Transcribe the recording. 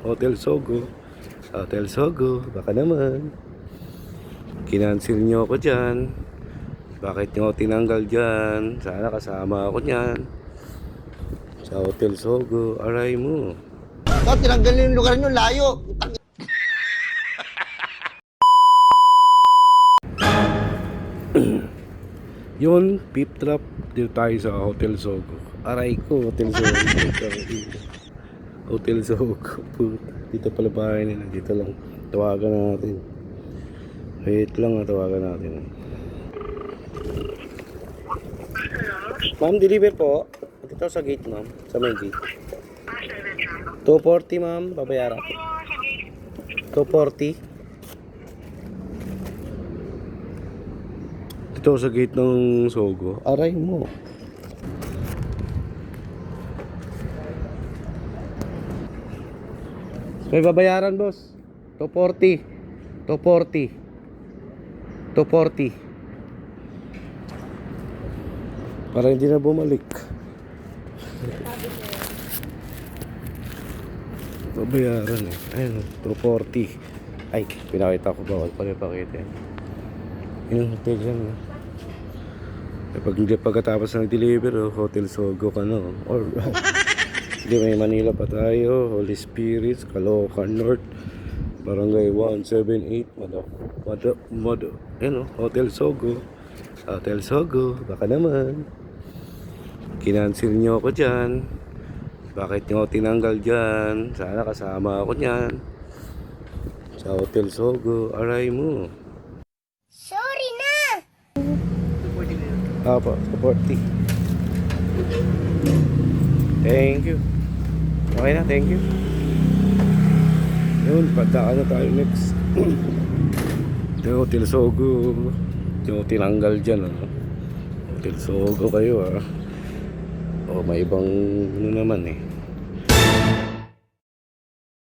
Hotel Sogo. Hotel Sogo, baka naman kinansil nyo ako dyan. Bakit nyo ako tinanggal dyan? Sana kasama ako dyan sa Hotel Sogo. Aray mo. Tinanggal yung lugar nyo, layo. Yun, Peep Trap. Dito tayo sa Hotel Sogo. Aray ko, Hotel Sogo. Hotel Sogo. Dito pala bahay nila. Dito lang. Tawagan natin. Wait lang, tawagan natin. Ma'am, deliver po. Dito sa gate, ma'am. Sa may gate. 240, ma'am. Babayaran. 240. Dito sa gate ng Sogo. Aray mo. May babayaran, boss. 240. 240. 240. Para hindi na bumalik. Babayaran eh. Ayun, 240. Ay, pinakita ko bawal pala ipakita yan. Yung hotel yan. Pag hindi pagkatapos ng deliver, Hotel Sogo ka no. Or hindi, may Manila pa tayo. Holy Spirits, Caloocan North, Barangay 178, Mado. Ayun, Hotel Sogo. Hotel Sogo, baka naman kinansil nyo ako dyan. Bakit nyo ako tinanggal dyan? Sana kasama ako dyan sa Hotel Sogo. Aray mo. Sorry na! Apo, 40. Thank you. Okay na, thank you. Yun, padaan na tayo next. Ito, Hotel Sogo. Yung tinanggal dyan, Hotel Sogo kayo, O, may ibang ano naman,